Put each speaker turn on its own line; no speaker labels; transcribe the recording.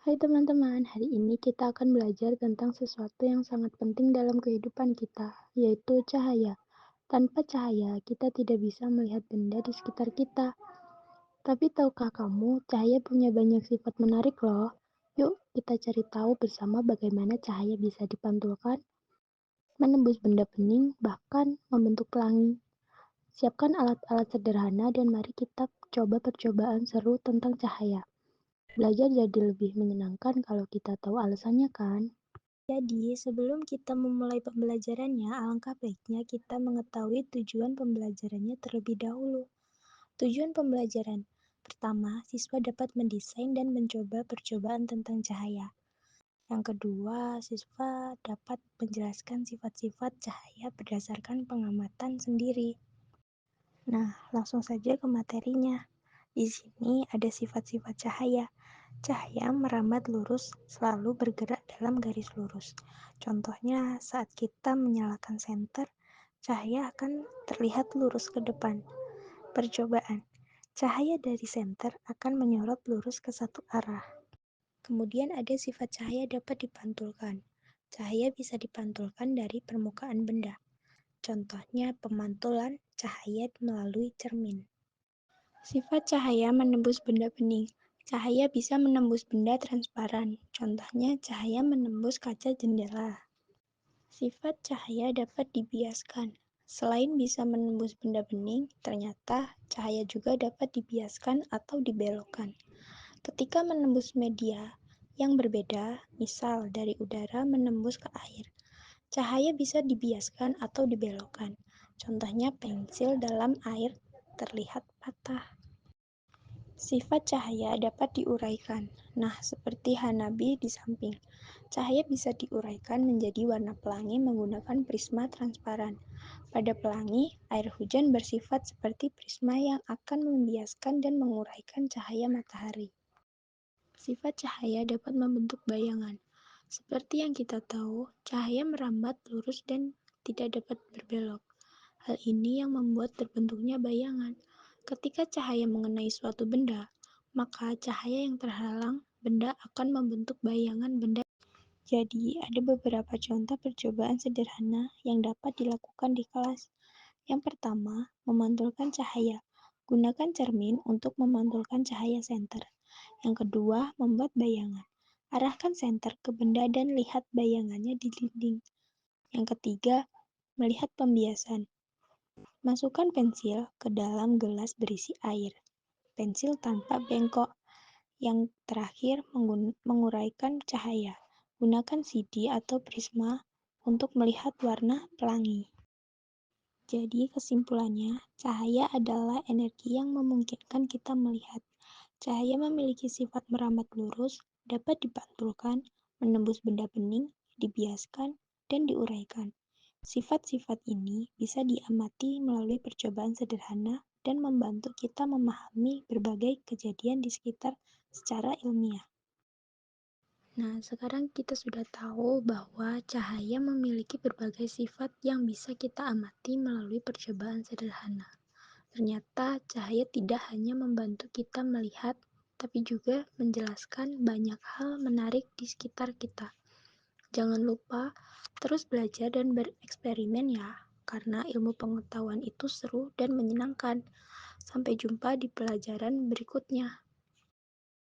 Hai teman-teman, hari ini kita akan belajar tentang sesuatu yang sangat penting dalam kehidupan kita, yaitu cahaya. Tanpa cahaya, kita tidak bisa melihat benda di sekitar kita. Tapi tahukah kamu, cahaya punya banyak sifat menarik loh. Yuk, kita cari tahu bersama bagaimana cahaya bisa dipantulkan, menembus benda bening, bahkan membentuk pelangi. Siapkan alat-alat sederhana dan mari kita coba percobaan seru tentang cahaya. Belajar jadi lebih menyenangkan kalau kita tahu alasannya kan?
Jadi, sebelum kita memulai pembelajarannya, alangkah baiknya kita mengetahui tujuan pembelajarannya terlebih dahulu. Tujuan pembelajaran pertama, siswa dapat mendesain dan mencoba percobaan tentang cahaya. Yang kedua, siswa dapat menjelaskan sifat-sifat cahaya berdasarkan pengamatan sendiri. Nah, langsung saja ke materinya. Di sini ada sifat-sifat cahaya. Cahaya merambat lurus, selalu bergerak dalam garis lurus. Contohnya, saat kita menyalakan senter, cahaya akan terlihat lurus ke depan. Percobaan, cahaya dari senter akan menyorot lurus ke satu arah. Kemudian ada sifat cahaya dapat dipantulkan. Cahaya bisa dipantulkan dari permukaan benda. Contohnya pemantulan cahaya melalui cermin. Sifat cahaya menembus benda bening. Cahaya bisa menembus benda transparan. Contohnya cahaya menembus kaca jendela. Sifat cahaya dapat dibiaskan. Selain bisa menembus benda bening, ternyata cahaya juga dapat dibiaskan atau dibelokkan. Ketika menembus media yang berbeda, misal dari udara menembus ke air, cahaya bisa dibiaskan atau dibelokkan. Contohnya pensil dalam air terlihat patah. Sifat cahaya dapat diuraikan. Nah, seperti Hanabi di samping. Cahaya bisa diuraikan menjadi warna pelangi menggunakan prisma transparan. Pada pelangi, air hujan bersifat seperti prisma yang akan membiaskan dan menguraikan cahaya matahari. Sifat cahaya dapat membentuk bayangan. Seperti yang kita tahu, cahaya merambat lurus dan tidak dapat berbelok. Hal ini yang membuat terbentuknya bayangan. Ketika cahaya mengenai suatu benda, maka cahaya yang terhalang benda akan membentuk bayangan benda. Jadi, ada beberapa contoh percobaan sederhana yang dapat dilakukan di kelas. Yang pertama, memantulkan cahaya. Gunakan cermin untuk memantulkan cahaya senter. Yang kedua, membuat bayangan. Arahkan senter ke benda dan lihat bayangannya di dinding. Yang ketiga, melihat pembiasan. Masukkan pensil ke dalam gelas berisi air. Pensil tanpa bengkok. Yang terakhir, menguraikan cahaya. Gunakan CD atau prisma untuk melihat warna pelangi. Jadi, kesimpulannya, cahaya adalah energi yang memungkinkan kita melihat. Cahaya memiliki sifat merambat lurus, dapat dipantulkan, menembus benda bening, dibiaskan, dan diuraikan. Sifat-sifat ini bisa diamati melalui percobaan sederhana dan membantu kita memahami berbagai kejadian di sekitar secara ilmiah.
Nah, sekarang kita sudah tahu bahwa cahaya memiliki berbagai sifat yang bisa kita amati melalui percobaan sederhana. Ternyata cahaya tidak hanya membantu kita melihat, tapi juga menjelaskan banyak hal menarik di sekitar kita. Jangan lupa terus belajar dan bereksperimen ya, karena ilmu pengetahuan itu seru dan menyenangkan. Sampai jumpa di pelajaran berikutnya.